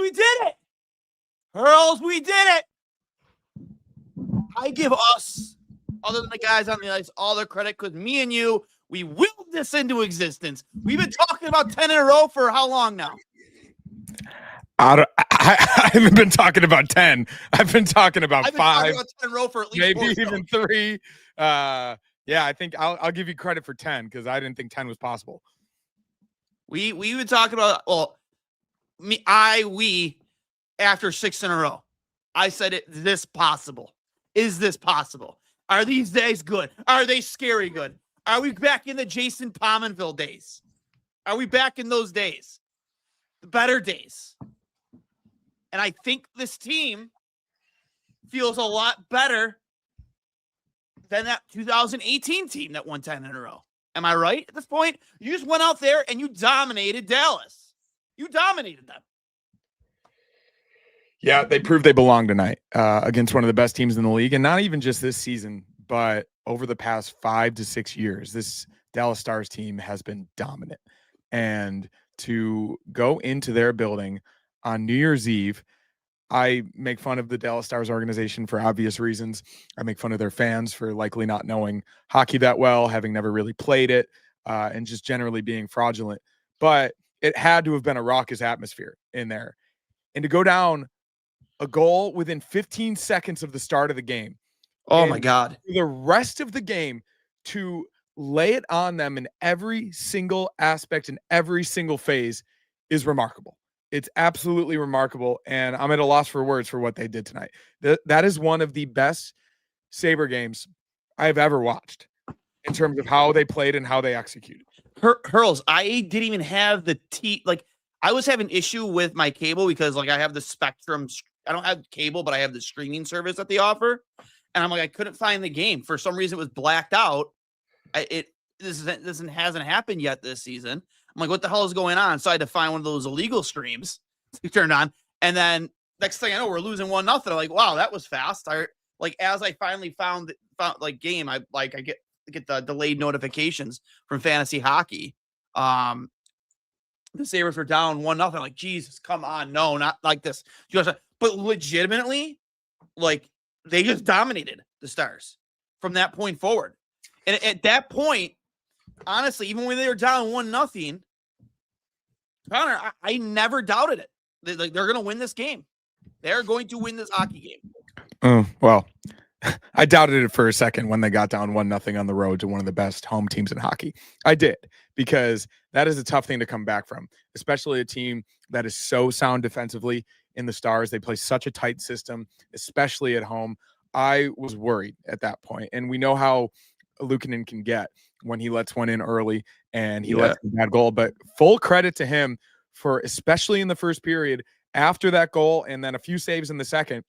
we did it. Hurls, we did it. I give us, other than the guys on the ice, all their credit because me and you, we willed this into existence. We've been talking about 10 in a row for how long now? I haven't been talking about 10. I've been talking about 5. Talking about 10 in a row for at least maybe 4 even 3. Yeah, I think I'll give you credit for 10 because I didn't think 10 was possible. We were talking about, well, we after 6 in a row. I said, is this possible? Is this possible? Are these days good? Are they scary good? Are we back in the Jason Pominville days? Are we back in those days? The better days. And I think this team feels a lot better than that 2018 team that won 10 in a row. Am I right at this point? You just went out there and you dominated Dallas. You dominated them. Yeah, they proved they belong tonight against one of the best teams in the league. And not even just this season, but over the past 5 to 6 years, this Dallas Stars team has been dominant. And to go into their building on New Year's Eve, I make fun of the Dallas Stars organization for obvious reasons. I make fun of their fans for likely not knowing hockey that well, having never really played it, and just generally being fraudulent. But it had to have been a raucous atmosphere in there. And to go down a goal within 15 seconds of the start of the game. Oh, my God. The rest of the game to lay it on them in every single aspect and every single phase is remarkable. It's absolutely remarkable, and I'm at a loss for words for what they did tonight. That is one of the best Sabre games I've ever watched in terms of how they played and how they executed. Hurls, I didn't even have the I was having issue with my cable because, I have the Spectrum. I don't have cable, but I have the streaming service that they offer, and I'm like, I couldn't find the game. For some reason, it was blacked out. This hasn't happened yet this season. I'm like, what the hell is going on? So I had to find one of those illegal streams to turn on. And then next thing I know, we're losing 1-0. I'm like, wow, that was fast. As I finally found game, I get the delayed notifications from fantasy hockey. The Sabres were down 1-0. Like, Jesus, come on. No, not like this. But legitimately, they just dominated the Stars from that point forward. And at that point, honestly, even when they were down 1-0, Connor, I never doubted it. They're going to win this game. They're going to win this hockey game. Well, I doubted it for a second when they got down 1-0 on the road to one of the best home teams in hockey. I did, because that is a tough thing to come back from, especially a team that is so sound defensively in the Stars. They play such a tight system, especially at home. I was worried at that point, and we know how Luukkonen can get when he lets one in early and he lets a bad goal. But full credit to him for, especially in the first period, after that goal and then a few saves in the second,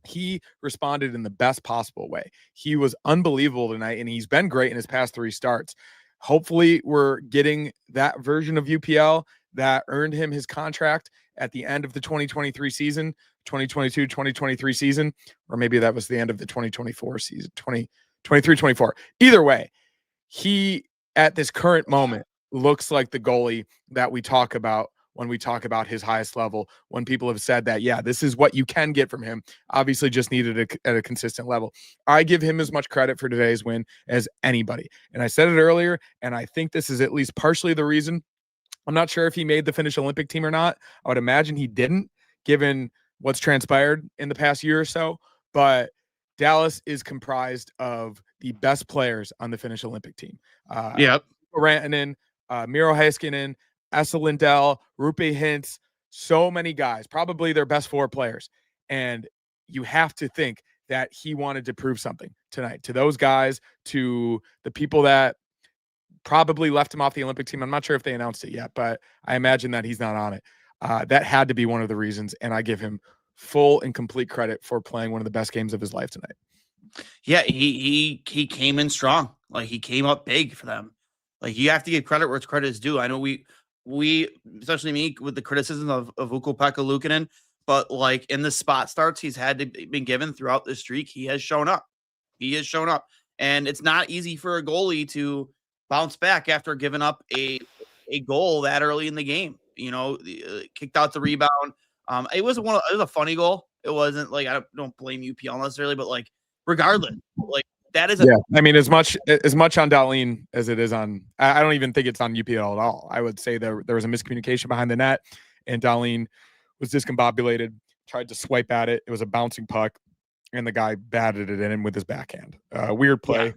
he responded in the best possible way. He was unbelievable tonight, and he's been great in his past 3 starts. Hopefully we're getting that version of UPL that earned him his contract at the end of the 2023 season, 2022-2023 season, or maybe that was the end of the 2024 season, 2023-24. Either way, he, at this current moment, looks like the goalie that we talk about when we talk about his highest level, when people have said that, yeah, this is what you can get from him. Obviously just needed at a consistent level. I give him as much credit for today's win as anybody. And I said it earlier, and I think this is at least partially the reason. I'm not sure if he made the Finnish Olympic team or not. I would imagine he didn't, given what's transpired in the past year or so. But Dallas is comprised of the best players on the Finnish Olympic team. Rantanen, Miro Heiskanen, Esa Lindell, Rupe Hintz, so many guys, probably their best 4 players. And you have to think that he wanted to prove something tonight to those guys, to the people that probably left him off the Olympic team. I'm not sure if they announced it yet, but I imagine that he's not on it. That had to be one of the reasons, and I give him full and complete credit for playing one of the best games of his life tonight. Yeah, he came in strong. He came up big for them. You have to give credit where it's credit is due. I know we especially me, with the criticism of Ukko-Pekka Luukkonen, but in the spot starts he's had to been given throughout the streak, he has shown up. And it's not easy for a goalie to bounce back after giving up a goal that early in the game. Kicked out the rebound. It was a funny goal. It wasn't like I don't blame UPL necessarily, but like regardless, like that is yeah. I mean, as much on Darlene as it is on. I don't even think it's on UPL at all. I would say there was a miscommunication behind the net, and Darlene was discombobulated, tried to swipe at it. It was a bouncing puck, and the guy batted it in with his backhand. Weird play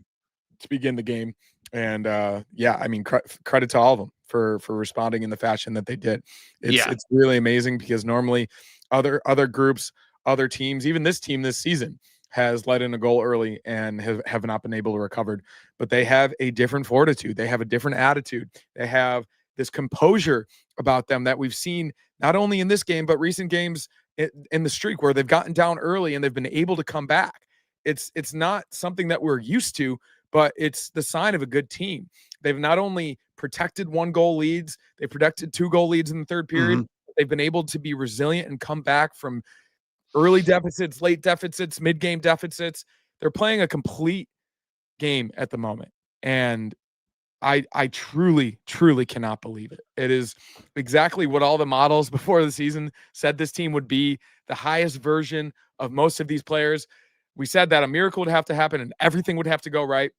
to begin the game, and I mean, credit to all of them for responding in the fashion that they did. It's really amazing because normally other groups, other teams, even this team this season has let in a goal early and have not been able to recover. But they have a different fortitude. They have a different attitude. They have this composure about them that we've seen not only in this game, but recent games in the streak where they've gotten down early and they've been able to come back. It's not something that we're used to, but it's the sign of a good team. They've not only protected 1-goal leads, they protected 2-goal leads in the third period. Mm-hmm. They've been able to be resilient and come back from early deficits, late deficits, mid-game deficits. They're playing a complete game at the moment. And I truly, truly cannot believe it. It is exactly what all the models before the season said this team would be, the highest version of most of these players. We said that a miracle would have to happen and everything would have to go right.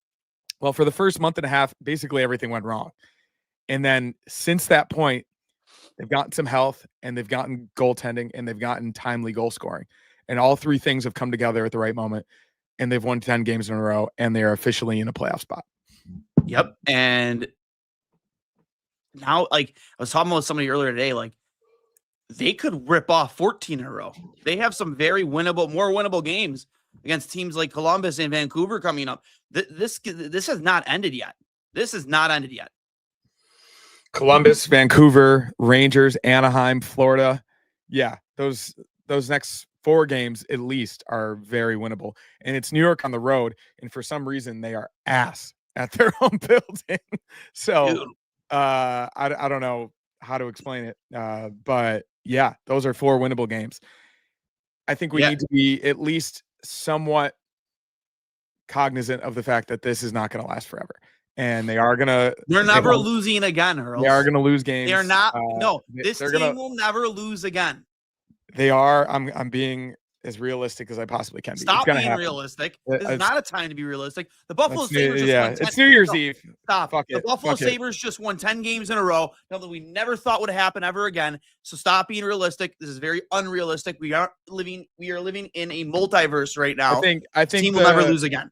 Well, for the first month and a half, basically everything went wrong. And then since that point, they've gotten some health and they've gotten goaltending and they've gotten timely goal scoring. And all three things have come together at the right moment. And they've won 10 games in a row and they are officially in a playoff spot. Yep. And now, like I was talking with somebody earlier today, like they could rip off 14 in a row. They have some very more winnable games against teams like Columbus and Vancouver coming up. This has not ended yet. This has not ended yet. Columbus, Vancouver, Rangers, Anaheim, Florida. Yeah, those next 4 games at least are very winnable. And it's New York on the road, and for some reason they are ass at their home building. So I don't know how to explain it. But yeah, those are 4 winnable games. I think we need to be at least somewhat cognizant of the fact that this is not going to last forever. And they're never losing again, Hurls. They are going to lose games. They are not. This team will never lose again. They are. I'm being as realistic as I possibly can be. Stop being realistic. This is not a time to be realistic. The Buffalo Sabres just won 10. It's New Year's Eve. Stop. The Buffalo Sabres just won 10 games in a row. Something we never thought would happen ever again. So stop being realistic. This is very unrealistic. We are living in a multiverse right now. I think the team will never lose again.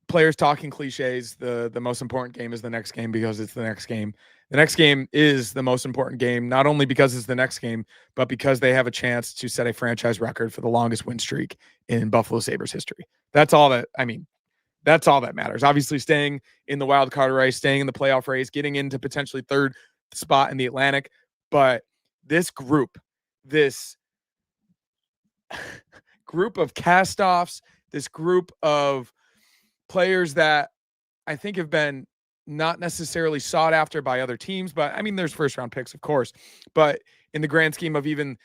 Players talking cliches. The most important game is the next game because it's the next game. The next game is the most important game, not only because it's the next game, but because they have a chance to set a franchise record for the longest win streak in Buffalo Sabres history. That's all that matters. Obviously, staying in the wild card race, staying in the playoff race, getting into potentially 3rd spot in the Atlantic. But this group of cast-offs, this group of players that I think have been not necessarily sought after by other teams, but I mean, there's first-round picks, of course. But in the grand scheme of even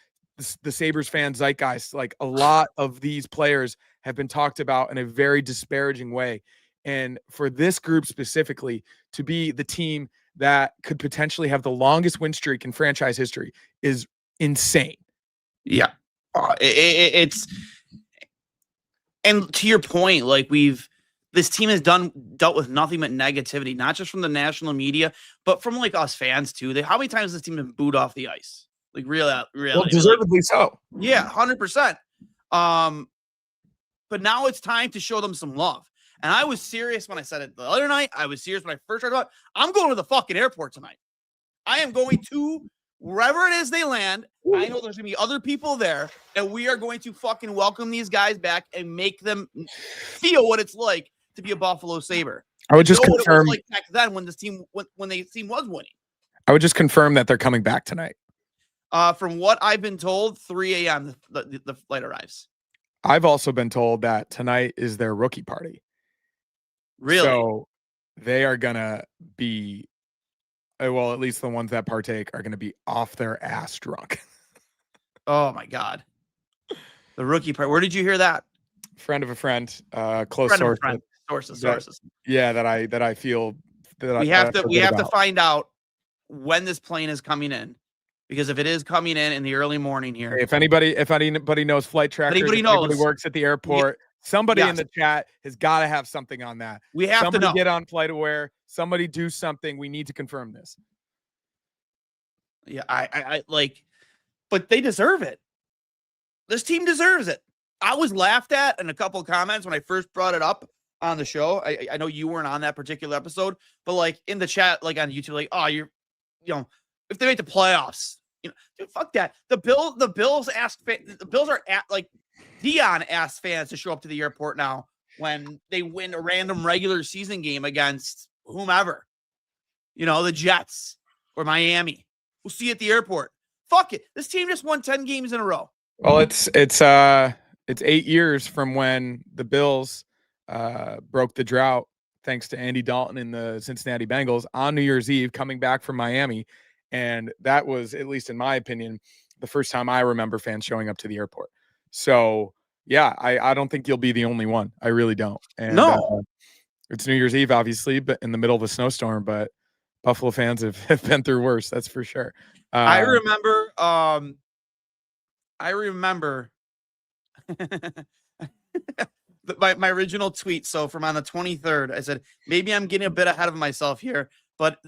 the Sabres fan zeitgeist, like a lot of these players have been talked about in a very disparaging way. And for this group specifically to be the team that could potentially have the longest win streak in franchise history is insane. Yeah. It's, and to your point, like this team has dealt with nothing but negativity, not just from the national media, but from like us fans too. How many times has this team been booed off the ice? Like really, well, deservedly so. Yeah, 100%. But now it's time to show them some love. And I was serious when I said it the other night. I was serious when I first heard about it. I'm going to the fucking airport tonight. I am going to wherever it is they land. I know there's going to be other people there, and we are going to fucking welcome these guys back and make them feel what it's like to be a Buffalo Sabre. I would just confirm like back then when this team when the team was winning. I would just confirm that they're coming back tonight. From what I've been told, 3 a.m. the flight arrives. I've also been told that tonight is their rookie party. Really? So they are gonna be, well, at least the ones that partake are gonna be off their ass drunk. Oh my God. The rookie party. Where did you hear that? Friend of a friend, close source. Sources. Yeah, that I feel that we have to find out when this plane is coming in because if it is coming in the early morning here, if anybody knows flight trackers, anybody if knows, anybody works at the airport, somebody in yes, the chat has got to have something on that. we have somebody to know. Get on FlightAware. Somebody do something. We need to confirm this. Yeah, I like, but they deserve it. This team deserves it. I was laughed at in a couple of comments when I first brought it up on the show. I know you weren't on that particular episode, but like in the chat, like on YouTube, like, oh, you're, you know, if they make the playoffs, you know, dude, fuck that. The Bills are at, like, Dion asked fans to show up to the airport now when they win a random regular season game against whomever, you know, the Jets or Miami. We'll see you at the airport. Fuck it. This team just won 10 games in a row. Well, it's 8 years from when the Bills broke the drought thanks to Andy Dalton and the Cincinnati Bengals on New Year's Eve coming back from Miami. And that was, at least in my opinion, the first time I remember fans showing up to the airport. So, yeah, I don't think you'll be the only one. I really don't. And no. It's New Year's Eve, obviously, but in the middle of a snowstorm. But Buffalo fans have been through worse. That's for sure. I remember my original tweet. So from on the 23rd, I said, maybe I'm getting a bit ahead of myself here, but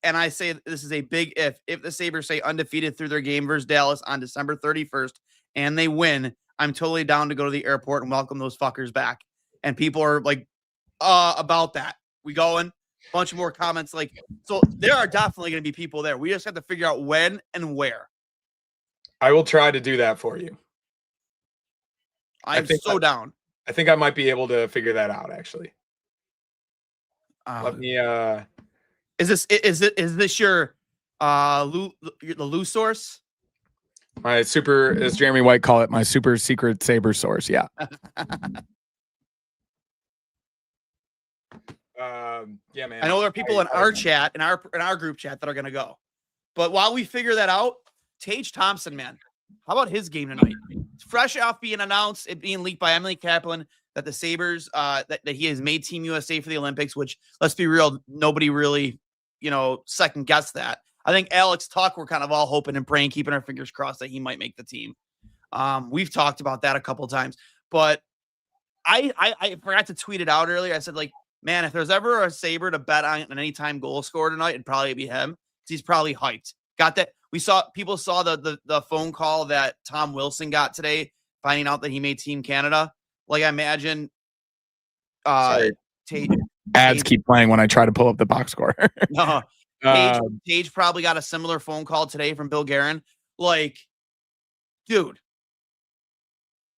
and I say this is a big if the Sabres stay undefeated through their game versus Dallas on December 31st and they win, I'm totally down to go to the airport and welcome those fuckers back. And people are like, about that. We going? Bunch of more comments. Like, so there are definitely going to be people there. We just have to figure out when and where. I will try to do that for you. I'm so down. I think I might be able to figure that out, actually. Let me is this your the loose source? My super, as Jeremy White call it, my super secret Saber source. Yeah. Yeah, man. I know there are people in our chat, in our group chat, that are gonna go. But while we figure that out, Tage Thompson, man, how about his game tonight? It's fresh off being announced, it being leaked by Emily Kaplan that the Sabres, that he has made Team USA for the Olympics. Which, let's be real, nobody really, second guessed that. I think Alex Tuck, we're kind of all hoping and praying, keeping our fingers crossed that he might make the team. We've talked about that a couple times, but I forgot to tweet it out earlier. I said, like, man, if there's ever a Sabre to bet on an anytime goal scorer tonight, it'd probably be him. He's probably hyped. Got that? People saw the phone call that Tom Wilson got today, finding out that he made Team Canada. Like, I imagine ads keep playing when I try to pull up the box score. No, Tage probably got a similar phone call today from Bill Guerin. Like, dude,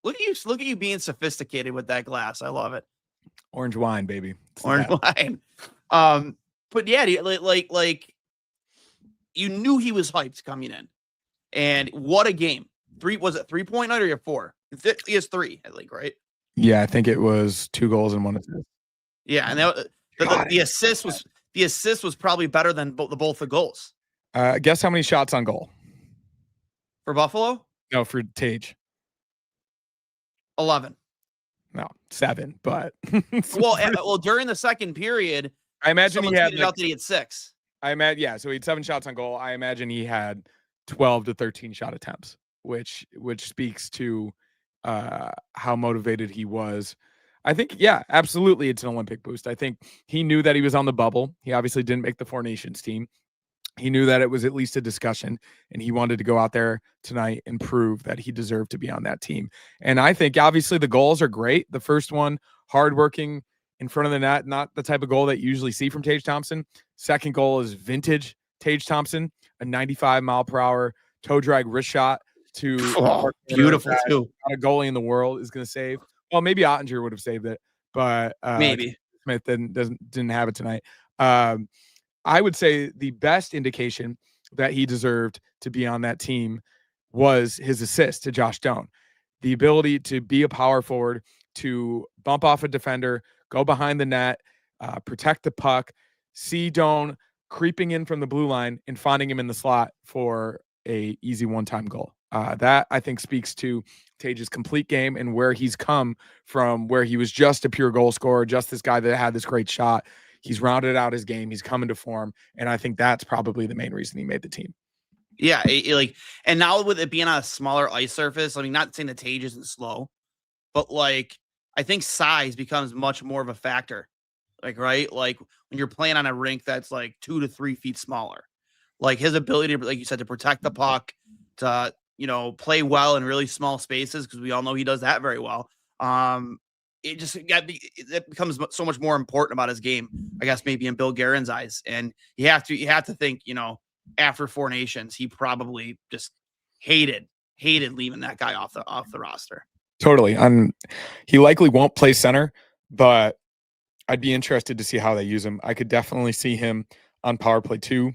look at you being sophisticated with that glass. I love it. Orange wine, baby. Orange wine. But yeah, like you knew he was hyped coming in, and what a game! Was it 3-point night or you 4? He has 3, I think, right? Yeah, I think it was 2 goals and 1 assist. Yeah, and the assist was probably better than both the goals. Guess how many shots on goal for Buffalo? No, for Tage. 11. No, 7. But well, during the second period, I imagine he had out that he had 6. I imagine, yeah. So he had 7 shots on goal. I imagine he had 12 to 13 shot attempts, which speaks to how motivated he was. I think, yeah, absolutely, it's an Olympic boost. I think he knew that he was on the bubble. He obviously didn't make the 4 Nations team. He knew that it was at least a discussion, and he wanted to go out there tonight and prove that he deserved to be on that team. And I think, obviously, the goals are great. The first one, hardworking in front of the net, not the type of goal that you usually see from Tage Thompson. Second goal is vintage Tage Thompson, a 95-mile-per-hour toe drag wrist shot to beautiful too. Not a goalie in the world is going to save. Well, maybe Ottinger would have saved it, but maybe Smith didn't have it tonight. I would say the best indication that he deserved to be on that team was his assist to Josh Doan. The ability to be a power forward, to bump off a defender, go behind the net, protect the puck, see Doan creeping in from the blue line and finding him in the slot for a easy one-time goal. That, I think, speaks to Tage's complete game and where he's come from, where he was just a pure goal scorer, just this guy that had this great shot. He's rounded out his game. He's coming to form. And I think that's probably the main reason he made the team. Yeah, like, and now with it being on a smaller ice surface, I mean, not saying the Tage isn't slow, but like, I think size becomes much more of a factor. Like, right? Like when you're playing on a rink that's like 2 to 3 feet smaller, like his ability to, like you said, to protect the puck, to, play well in really small spaces, because we all know he does that very well. It becomes so much more important about his game, I guess, maybe in Bill Guerin's eyes. And you have to think, after Four Nations, he probably just hated leaving that guy off the roster. Totally. He likely won't play center, but I'd be interested to see how they use him. I could definitely see him on power play 2.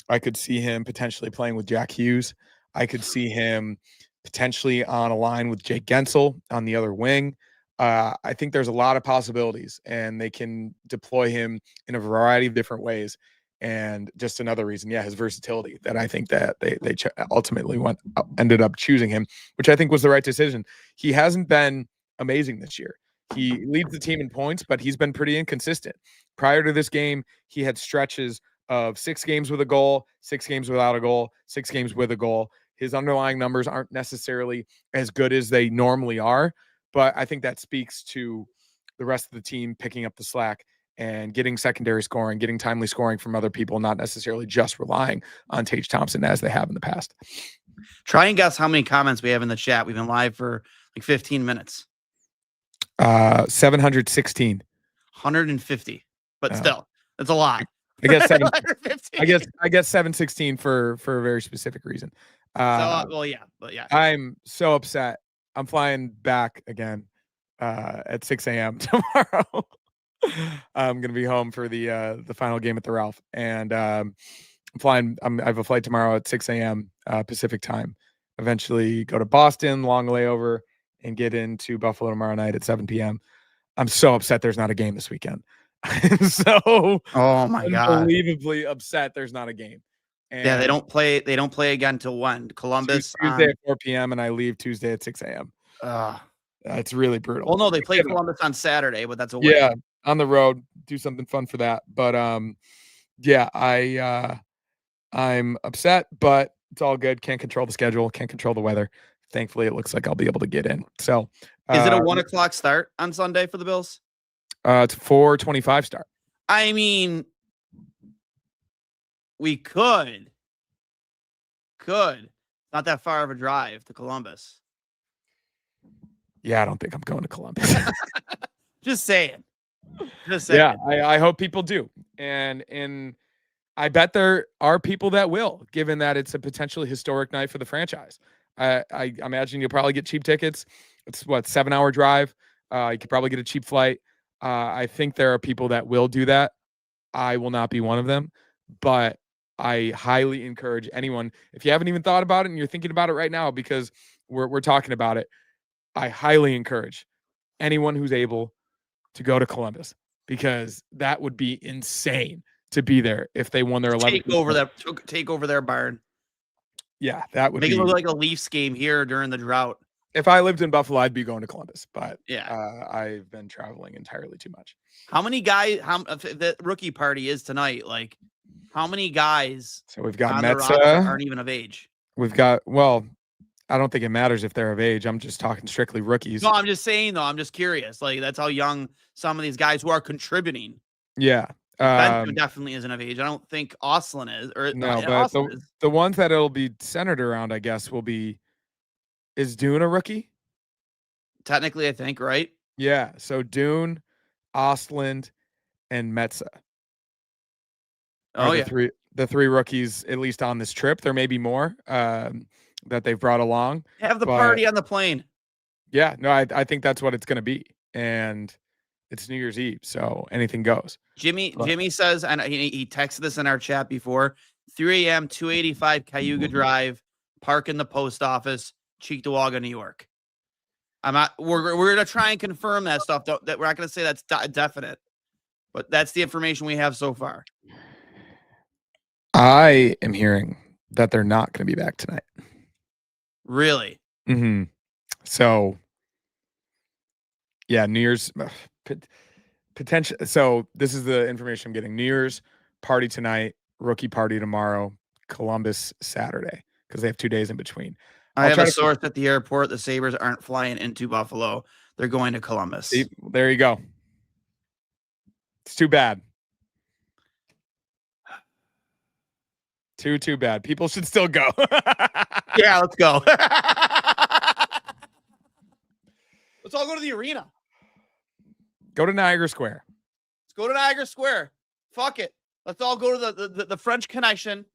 I could see him potentially playing with Jack Hughes. I could see him potentially on a line with Jake Gensel on the other wing. I think there's a lot of possibilities, and they can deploy him in a variety of different ways. And just another reason, his versatility, that I think that they ultimately ended up choosing him, which I think was the right decision. He hasn't been amazing this year. He leads the team in points, but he's been pretty inconsistent. Prior to this game, he had stretches of 6 games with a goal, 6 games without a goal, 6 games with a goal. His underlying numbers aren't necessarily as good as they normally are, but I think that speaks to the rest of the team picking up the slack and getting secondary scoring, getting timely scoring from other people, not necessarily just relying on Tage Thompson as they have in the past. Try and guess how many comments we have in the chat. We've been live for like 15 minutes. 716. 150, but still, that's a lot. I guess 716 for a very specific reason. But yeah. I'm so upset. I'm flying back again at 6 a.m. tomorrow. I'm gonna be home for the final game at the Ralph, and I'm flying. I have a flight tomorrow at 6 a.m. Pacific time. Eventually go to Boston, long layover, and get into Buffalo tomorrow night at 7 p.m. I'm so upset there's not a game this weekend. So, oh my god, unbelievably upset there's not a game. And yeah, they don't play again until when? Columbus Tuesday at 4 p.m. and I leave Tuesday at 6 a.m. It's really brutal. Well, no, they play Columbus on Saturday, but that's a win. Yeah, on the road, do something fun for that. But I'm upset, but it's all good. Can't control the schedule, can't control the weather. Thankfully, it looks like I'll be able to get in. So, is it a 1:00 start on Sunday for the Bills? It's 4:25 start. I mean, we could. Not that far of a drive to Columbus. Yeah, I don't think I'm going to Columbus. Just saying. Yeah, I hope people do. And I bet there are people that will, given that it's a potentially historic night for the franchise. I imagine you'll probably get cheap tickets. It's 7-hour drive. You could probably get a cheap flight. I think there are people that will do that. I will not be one of them, but I highly encourage anyone, if you haven't even thought about it and you're thinking about it right now, because we're talking about it, I highly encourage anyone who's able to go to Columbus, because that would be insane to be there if they won their 11th. Take over their barn. Yeah, that would make it look like a Leafs game here during the drought. If I lived in Buffalo, I'd be going to Columbus, but yeah, I've been traveling entirely too much. How many guys? The rookie party is tonight? Like, how many guys? So we've got Metsa aren't even of age. We've got I don't think it matters if they're of age. I'm just talking strictly rookies. No, I'm just saying though. I'm just curious. Like, that's how young some of these guys who are contributing. Yeah. Ben definitely isn't of age. I don't think Oslin is. Or no, but the ones that it'll be centered around, I guess, will be. Is Dune a rookie? Technically, I think, right? Yeah. So Dune, Ostland, and Metsa. Oh, yeah. The three rookies, at least on this trip. There may be more that they've brought along. Have the party on the plane. Yeah. No, I think that's what it's going to be. And it's New Year's Eve, so anything goes. Jimmy says, and he texted this in our chat before, 3 a.m., 285 Cayuga Drive, park in the post office, Cheektowaga, New York. We're going to try and confirm that stuff. That we're not going to say that's definite, but that's the information we have so far. I am hearing that they're not going to be back tonight. Really? Mm-hmm. So, yeah, New Year's potential. So this is the information I'm getting. New Year's party tonight, rookie party tomorrow, Columbus Saturday. because they have 2 days in between. I have a source at the airport. The Sabres aren't flying into Buffalo. They're going to Columbus. See, there you go. It's too bad. Too bad. People should still go. Yeah, let's go. Let's all go to the arena. Go to Niagara Square. Let's go to Niagara Square. Fuck it. Let's all go to the French Connection.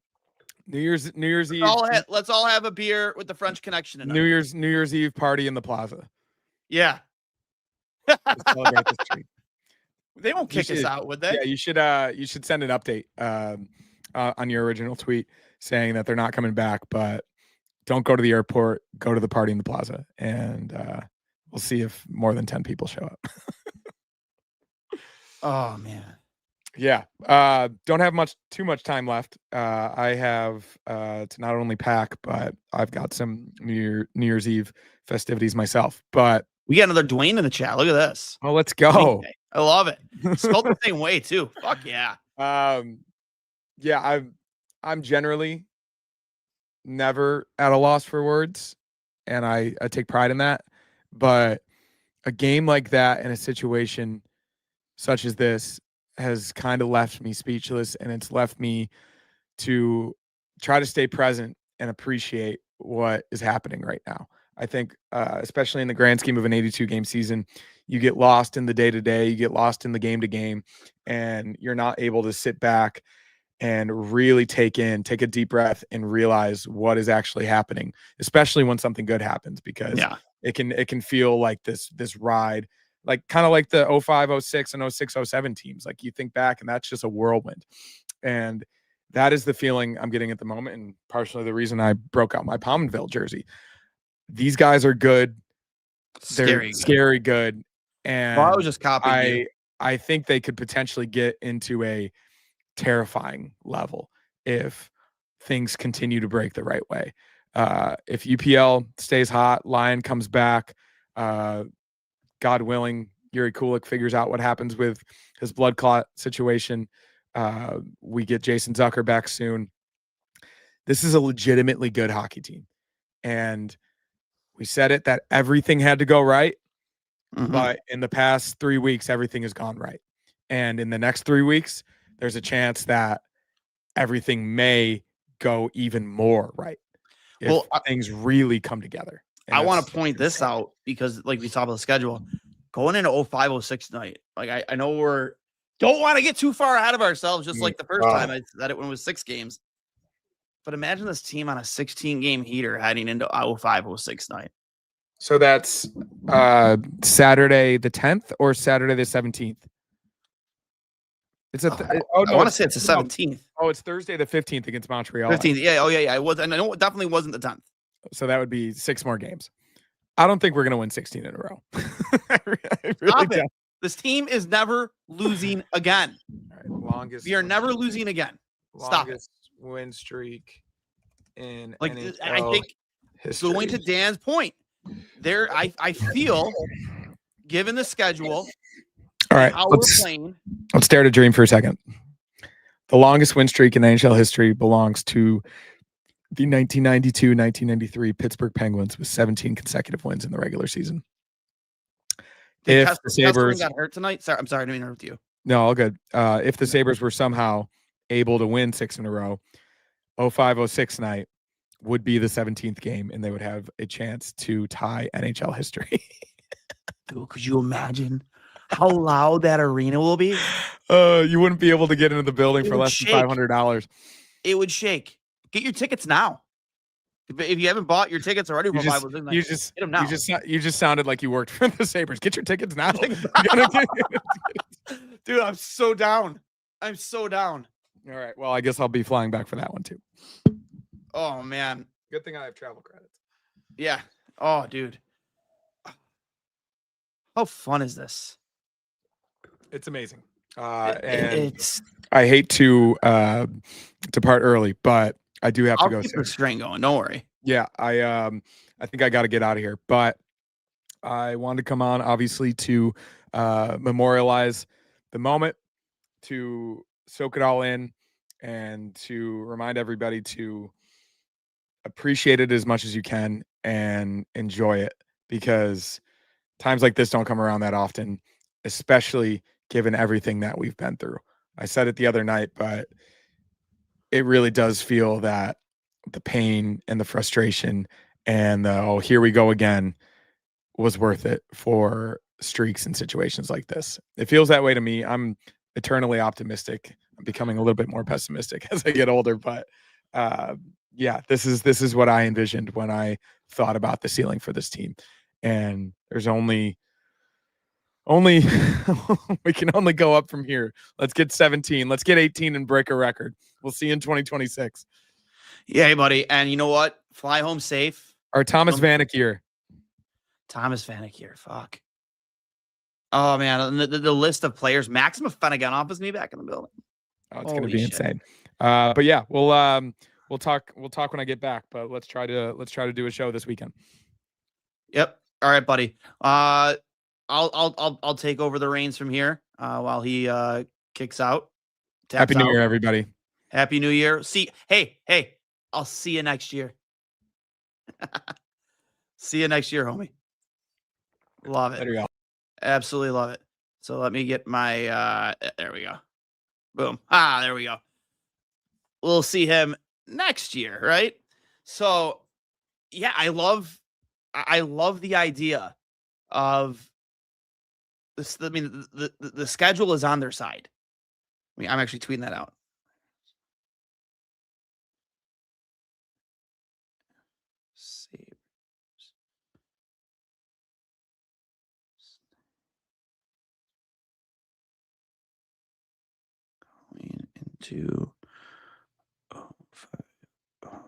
New Year's Eve. Let's all have a beer with the French Connection tonight. New Year's Eve party in the plaza. Yeah. Celebrate this treat. They won't kick us out, would they? Yeah, you should send an update on your original tweet saying that they're not coming back, but don't go to the airport, go to the party in the plaza, and we'll see if more than 10 people show up. Oh man. Yeah. Don't have too much time left. I have to not only pack, but I've got some New Year's Eve festivities myself. But we got another Duane in the chat. Look at this. Oh, let's go. I love it. Spelled the same way too. Fuck yeah. Yeah, I'm generally never at a loss for words, and I take pride in that. But a game like that in a situation such as this has kind of left me speechless, and it's left me to try to stay present and appreciate what is happening right now. I think, especially in the grand scheme of an 82-game season, you get lost in the day-to-day, you get lost in the game-to-game, and you're not able to sit back and really take a deep breath and realize what is actually happening, especially when something good happens, because it can feel like this ride, like kind of like the 05, 06 and 06, 07 teams. Like you think back and that's just a whirlwind. And that is the feeling I'm getting at the moment. And partially the reason I broke out my Pominville jersey. These guys are good. They're scary good. And I was just copying I think they could potentially get into a terrifying level if things continue to break the right way. If UPL stays hot, Lyon comes back, God willing, Yuri Kulik figures out what happens with his blood clot situation. We get Jason Zucker back soon. This is a legitimately good hockey team. And we said it that everything had to go right. Mm-hmm. But in the past 3 weeks, everything has gone right. And in the next 3 weeks, there's a chance that everything may go even more right. If things really come together. And I want to point this out because, like we saw about the schedule, going into 05-06 night, like I know don't want to get too far ahead of ourselves, just like the first time I said it when it was 6 games. But imagine this team on a 16-game heater heading into 05-06 night. So that's Saturday the 10th or Saturday the 17th? It's I want to say it's the 17th. Oh, it's Thursday the 15th against Montreal. 15th. Yeah. Oh, yeah. It was. And I know it definitely wasn't the 10th. So that would be 6 more games. I don't think we're going to win 16 in a row. I really Stop it. This team is never losing again. All right, we are never losing again. Stop it. Win streak in NHL I think history. Going to Dan's point, I feel, given the schedule, all right, how we're playing. Let's dare to dream for a second. The longest win streak in NHL history belongs to the 1992-1993 Pittsburgh Penguins with 17 consecutive wins in the regular season. If the Sabres got hurt tonight, I'm sorry to interrupt you. No, all good. If the Sabres were somehow able to win 6 in a row, 05-06 night would be the 17th game, and they would have a chance to tie NHL history. Dude, could you imagine how loud that arena will be? You wouldn't be able to get into the building for less than $500. It would shake. Get your tickets now. If you haven't bought your tickets already, you just sounded like you worked for the Sabres. Get your tickets now. Dude, I'm so down. I'm so down. All right. Well, I guess I'll be flying back for that one too. Oh man. Good thing I have travel credits. Yeah. Oh, dude. How fun is this? It's amazing. And I hate to depart early, but I do have to go. I'll keep the string going. Don't worry. Yeah, I think I got to get out of here, but I wanted to come on obviously to memorialize the moment, to soak it all in, and to remind everybody to appreciate it as much as you can and enjoy it, because times like this don't come around that often, especially given everything that we've been through. I said it the other night, but it really does feel that the pain and the frustration and the, oh, here we go again, was worth it for streaks and situations like this. It feels that way to me. I'm eternally optimistic. I'm becoming a little bit more pessimistic as I get older, but yeah, this is what I envisioned when I thought about the ceiling for this team. And there's only we can only go up from here. Let's get 17. Let's get 18 and break a record. We'll see you in 2026. Yeah, buddy. And you know what? Fly home safe. Our Thomas Vanek year. Thomas Vanek here. Fuck. Oh man, the list of players. Maxim Afenaganov is gonna be back in the building. Oh, it's gonna be insane. But yeah, we'll talk when I get back. But let's try to do a show this weekend. Yep. All right, buddy. I'll take over the reins from here while he kicks out. Happy New Year, everybody. Happy New Year. Hey, I'll see you next year. See you next year, homie. Love it. There we go. Absolutely love it. So let me get my there we go. Boom. There we go. We'll see him next year, right? So yeah, I love the idea of this. I mean, the schedule is on their side. I mean, I'm actually tweeting that out. Sabres. Going into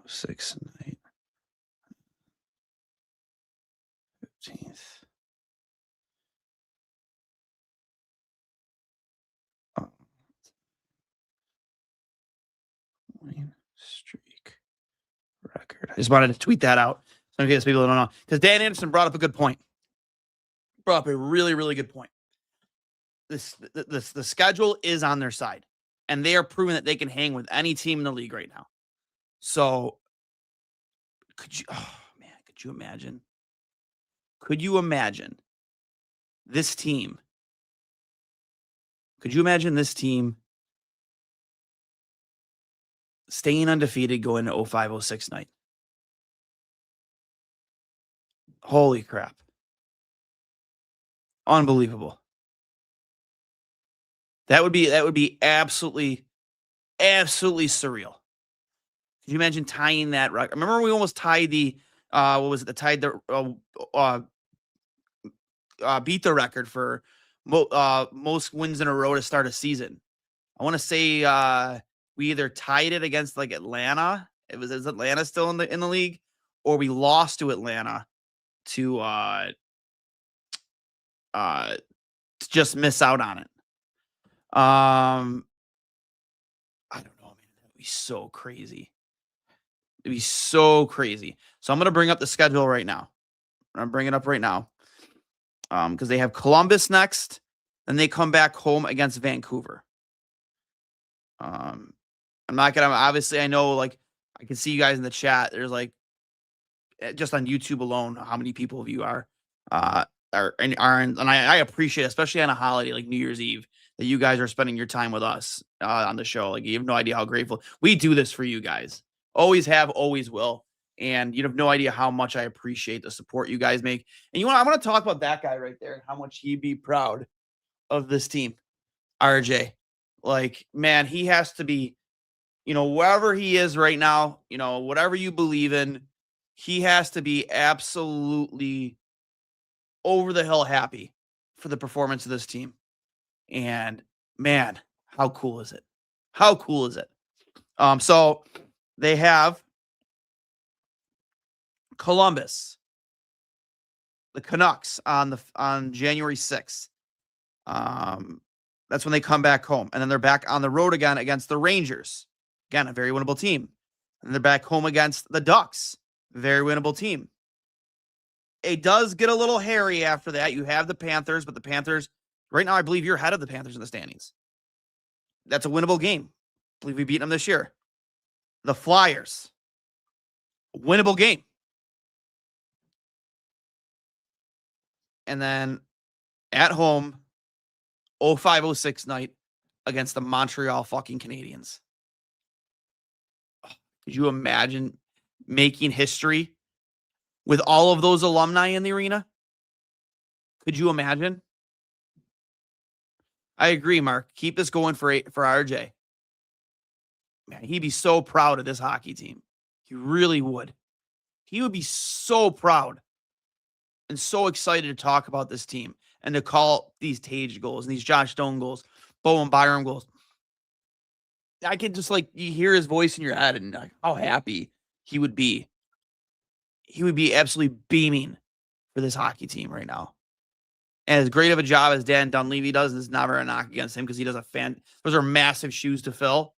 6 and 8. 15th. Streak record. I just wanted to tweet that out so in case people don't know, because Dan Anderson brought up a good point. Brought up a really, really good point. The schedule is on their side, and they are proving that they can hang with any team in the league right now. So, could you imagine? Could you imagine this team? Could you imagine this team staying undefeated going to 05-06 night? Holy crap. Unbelievable. That would be absolutely surreal. Could you imagine tying that record? Remember we almost tied the beat the record for most wins in a row to start a season. I want to say we either tied it against like Atlanta. Is Atlanta still in the league, or we lost to Atlanta to just miss out on it. I don't know, man. That'd be so crazy. It'd be so crazy. So I'm gonna bring up the schedule right now. I'm bringing it up right now. Because they have Columbus next, then they come back home against Vancouver. I'm not gonna, obviously I know, like, I can see you guys in the chat. There's like, just on YouTube alone, how many people of you are and I appreciate it, especially on a holiday like New Year's Eve, that you guys are spending your time with us on the show. Like, you have no idea how grateful we do this for you guys. Always have, always will. And you have no idea how much I appreciate the support you guys make. And I want to talk about that guy right there and how much he'd be proud of this team, RJ. Like, man, he has to be, wherever he is right now, whatever you believe in, he has to be absolutely over the hill happy for the performance of this team. And man, how cool is it? How cool is it? So they have Columbus, the Canucks on January 6th. That's when they come back home. And then they're back on the road again against the Rangers. Again, a very winnable team. And they're back home against the Ducks. Very winnable team. It does get a little hairy after that. You have the Panthers, but the Panthers, right now, I believe you're ahead of the Panthers in the standings. That's a winnable game. I believe we've beaten them this year. The Flyers. Winnable game. And then at home, 05-06 night against the Montreal fucking Canadiens. Could you imagine making history with all of those alumni in the arena? Could you imagine? I agree, Mark. Keep this going for RJ. Man, he'd be so proud of this hockey team. He really would. He would be so proud and so excited to talk about this team and to call these Tage goals and these Josh Stone goals, Bowen Byram goals. I can just you hear his voice in your head and how happy he would be. He would be absolutely beaming for this hockey team right now. And as great of a job as Dan Dunleavy does, there's never a knock against him because he does those are massive shoes to fill.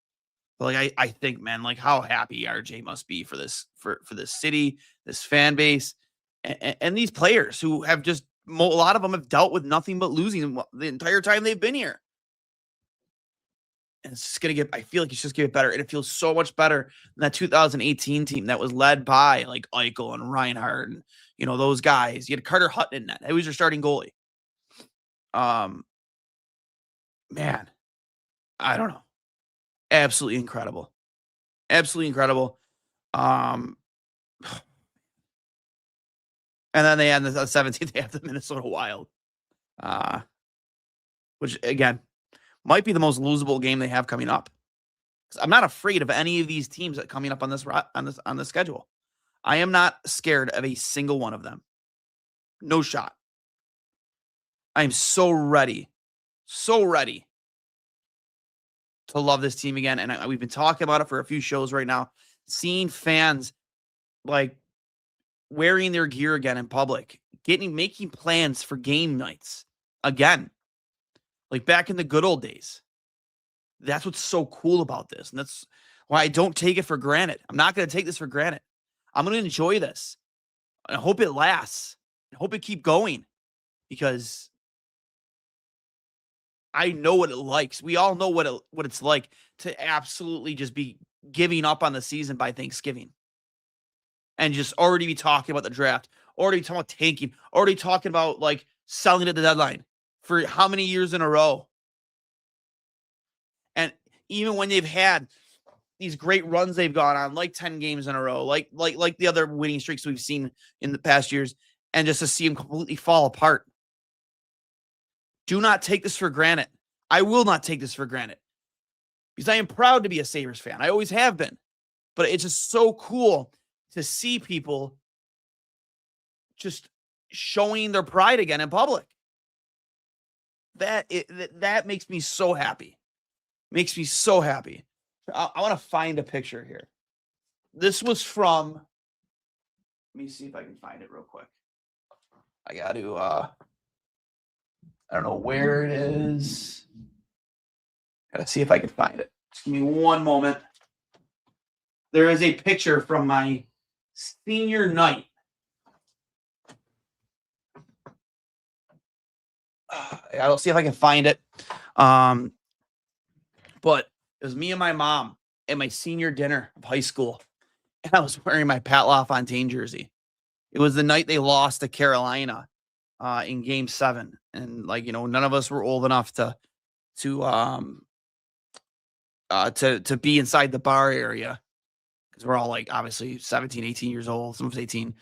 But I think, man, how happy RJ must be for this, for this city, this fan base, and these players who have just, a lot of them have dealt with nothing but losing the entire time they've been here. And it's just going to I feel like it's just going to get better. And it feels so much better than that 2018 team that was led by Eichel and Reinhardt and, those guys. You had Carter Hutton in that. He was your starting goalie. Man, I don't know. Absolutely incredible. Absolutely incredible. And then they had the 17th, they have the Minnesota Wild. Which again might be the most losable game they have coming up. I'm not afraid of any of these teams that coming up on the schedule. I am not scared of a single one of them. No shot. I am so ready to love this team again. And we've been talking about it for a few shows right now. Seeing fans wearing their gear again in public, making plans for game nights again, back in the good old days. That's what's so cool about this. And that's why I don't take it for granted. I'm not going to take this for granted. I'm going to enjoy this. I hope it lasts. I hope it keep going because I know what it likes. We all know what it's like to absolutely just be giving up on the season by Thanksgiving and just already be talking about the draft, already talking about tanking, already talking about selling at the deadline for how many years in a row. And even when they've had these great runs they've gone on, 10 games in a row, like the other winning streaks we've seen in the past years, and just to see them completely fall apart. Do not take this for granted. I will not take this for granted because I am proud to be a Sabres fan. I always have been, but it's just so cool to see people just showing their pride again in public. That makes me so happy. Makes me so happy. I want to find a picture here. This was from, let me see if I can find it real quick. I got to, I don't know where it is. Gotta see if I can find it. Just give me one moment. There is a picture from my senior night. I'll see if I can find it. But it was me and my mom at my senior dinner of high school. And I was wearing my Pat LaFontaine jersey. It was the night they lost to Carolina in Game 7. And none of us were old enough to be inside the bar area. Because we're all obviously 17, 18 years old, some of us 18.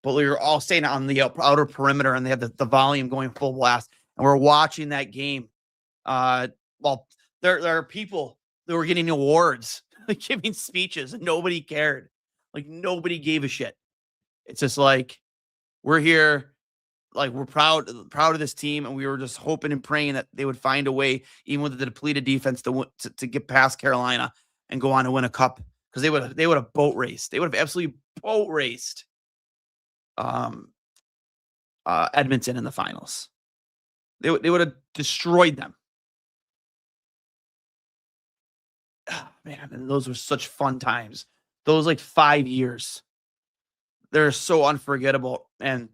But we were all staying on the outer perimeter and they had the volume going full blast. And we're watching that game. Well, there are people that were getting awards, giving speeches, and nobody cared. Nobody gave a shit. It's just we're here, we're proud of this team, and we were just hoping and praying that they would find a way, even with the depleted defense, to get past Carolina and go on to win a cup. Because they would have boat raced. They would have absolutely boat raced Edmonton in the finals. They would have destroyed them. Oh, man, and those were such fun times. Those 5 years. They're so unforgettable. And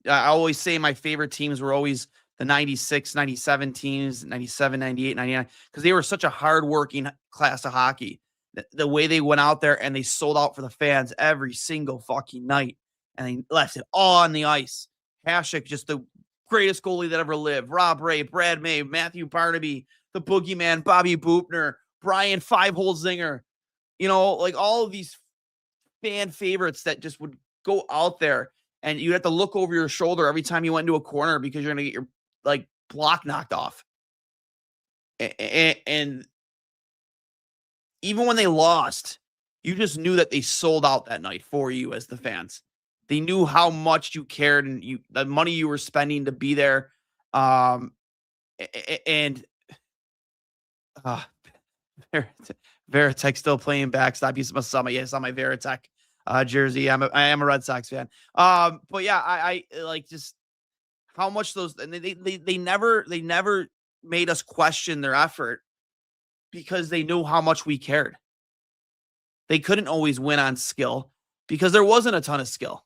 I always say my favorite teams were always the 96, 97 teams, 97, 98, 99, because they were such a hardworking class of hockey. the way they went out there and they sold out for the fans every single fucking night, and they left it all on the ice. Hasek, just the greatest goalie that ever lived. Rob Ray, Brad May, Matthew Barnaby, the Boogeyman, Bobby Boopner, Brian Five-Hole Zinger. Like all of these fan favorites that just would go out there, and you'd have to look over your shoulder every time you went into a corner because you're going to get your block knocked off. And even when they lost, you just knew that they sold out that night for you as the fans. They knew how much you cared and the money you were spending to be there. And Veritek still playing backstop. He's my summer. Yes, on my Veritek jersey. I am a Red Sox fan. But yeah, I like just how much those, and they never made us question their effort because they knew how much we cared. They couldn't always win on skill because there wasn't a ton of skill,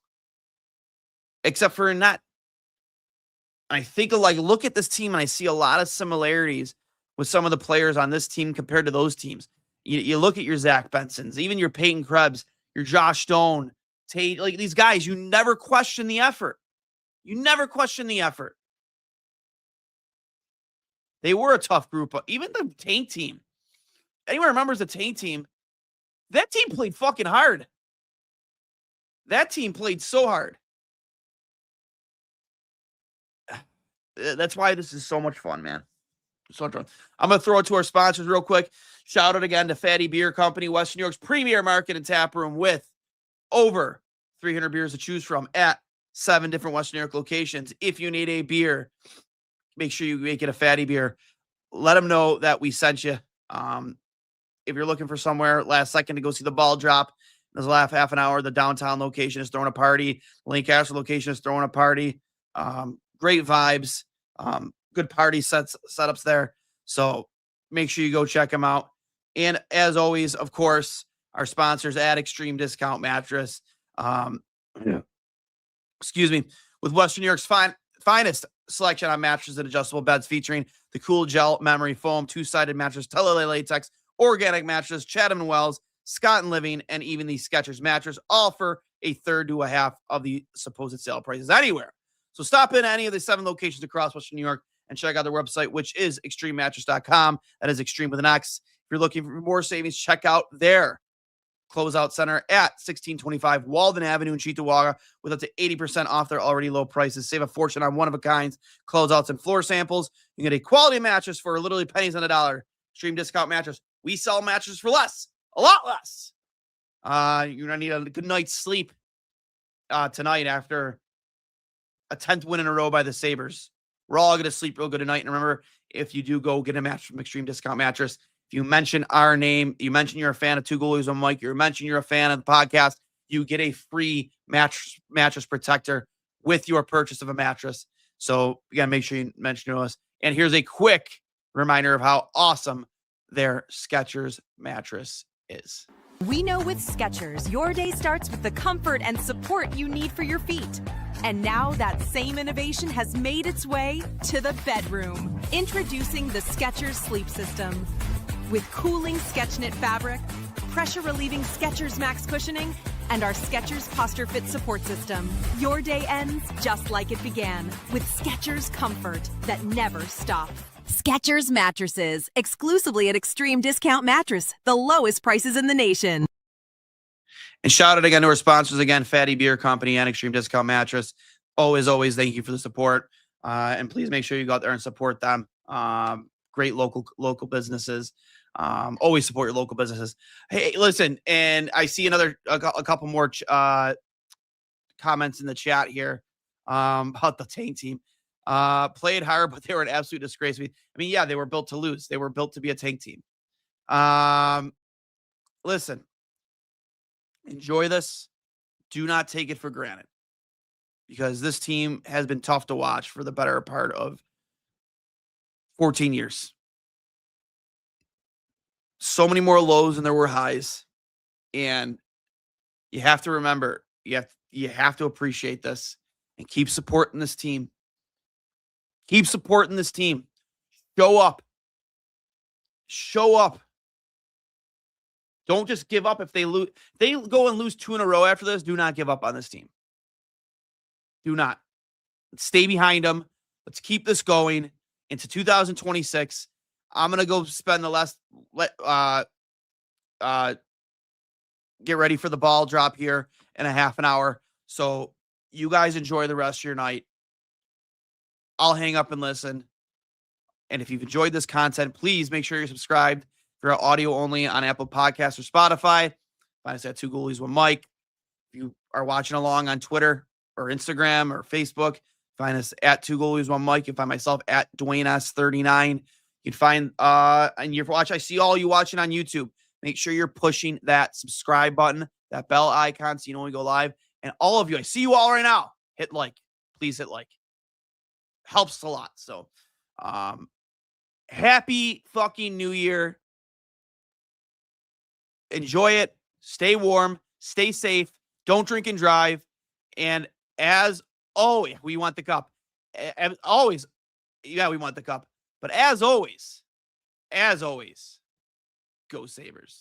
except for in that. I think look at this team and I see a lot of similarities with some of the players on this team compared to those teams. You look at your Zach Bensons, even your Peyton Krebs, your Josh Stone, Tate, these guys, you never question the effort. You never question the effort. They were a tough group. Even the Tank team. Anyone remembers the Tank team? That team played fucking hard. That team played so hard. That's why this is so much fun, man. So much fun. I'm going to throw it to our sponsors real quick. Shout out again to Fatty Beer Company, Western New York's premier market and tap room with over 300 beers to choose from at 7 different Western New York locations. If you need a beer, make sure you make it a Fatty Beer. Let them know that we sent you. If you're looking for somewhere last second to go see the ball drop, there's a half an hour. The downtown location is throwing a party. Lancaster location is throwing a party. Great vibes. Good party setups there. So make sure you go check them out. And as always, of course, our sponsors at Extreme Discount Mattress. Excuse me. With Western New York's finest selection on mattresses and adjustable beds featuring the Cool Gel Memory Foam, two-sided mattress, Tele Latex, organic mattress, Chatham & Wells, Scott & Living, and even the Skechers mattress, all for a third to a half of the supposed sale prices anywhere. So stop in any of the 7 locations across Western New York and check out their website, which is extrememattress.com. That is extreme with an X. If you're looking for more savings, check out their closeout center at 1625 Walden Avenue in Cheektowaga with up to 80% off their already low prices. Save a fortune on one-of-a-kinds closeouts and floor samples. You get a quality mattress for literally pennies on a dollar. Extreme Discount Mattress. We sell mattresses for less, a lot less. You're going to need a good night's sleep tonight after a 10th win in a row by the Sabres. We're all going to sleep real good tonight. And remember, if you do go get a mattress from Extreme Discount Mattress, if you mention our name, you mention you're a fan of Two Goalies on Mike, you mention you're a fan of the podcast, you get a free mattress protector with your purchase of a mattress. So you got to make sure you mention to us. And here's a quick reminder of how awesome their Skechers mattress is. We know with Skechers, your day starts with the comfort and support you need for your feet. And now that same innovation has made its way to the bedroom. Introducing the Skechers Sleep System. With cooling SketchKnit fabric, pressure-relieving Skechers Max cushioning, and our Skechers Posture Fit support system. Your day ends just like it began, with Skechers comfort that never stops. Skechers mattresses, exclusively at Extreme Discount Mattress, the lowest prices in the nation. And shout out again to our sponsors again, Fatty Beer Company and Extreme Discount Mattress. Always, thank you for the support. And please make sure you go out there and support them. Great local businesses. Always support your local businesses. Hey, listen, and I see a couple more comments in the chat here about the Tank team. Played hard, but they were an absolute disgrace. I mean, yeah, they were built to lose. They were built to be a Tank team. Listen, enjoy this. Do not take it for granted because this team has been tough to watch for the better part of 14 years. So many more lows than there were highs. And you have to remember, you have to appreciate this and keep supporting this team. Keep supporting this team. Show up. Show up. Don't just give up if they lose. They go and lose 2 in a row after this. Do not give up on this team. Do not. Stay behind them. Let's keep this going into 2026. I'm going to go spend the last get ready for the ball drop here in a half an hour. So you guys enjoy the rest of your night. I'll hang up and listen. And if you've enjoyed this content, please make sure you're subscribed. If you're audio only on Apple Podcasts or Spotify, find us at 2 Goalies 1 Mic. If you are watching along on Twitter or Instagram or Facebook, find us at 2 Goalies 1 Mic. You can find myself at Duane S39. You can find and you're watching. I see all you watching on YouTube. Make sure you're pushing that subscribe button, that bell icon, so you know when we go live. And all of you, I see you all right now. Hit like. Please hit like. Helps a lot. So, happy fucking New Year. Enjoy it. Stay warm. Stay safe. Don't drink and drive. And as always, we want the cup. As always, yeah, we want the cup. But as always, go Sabres.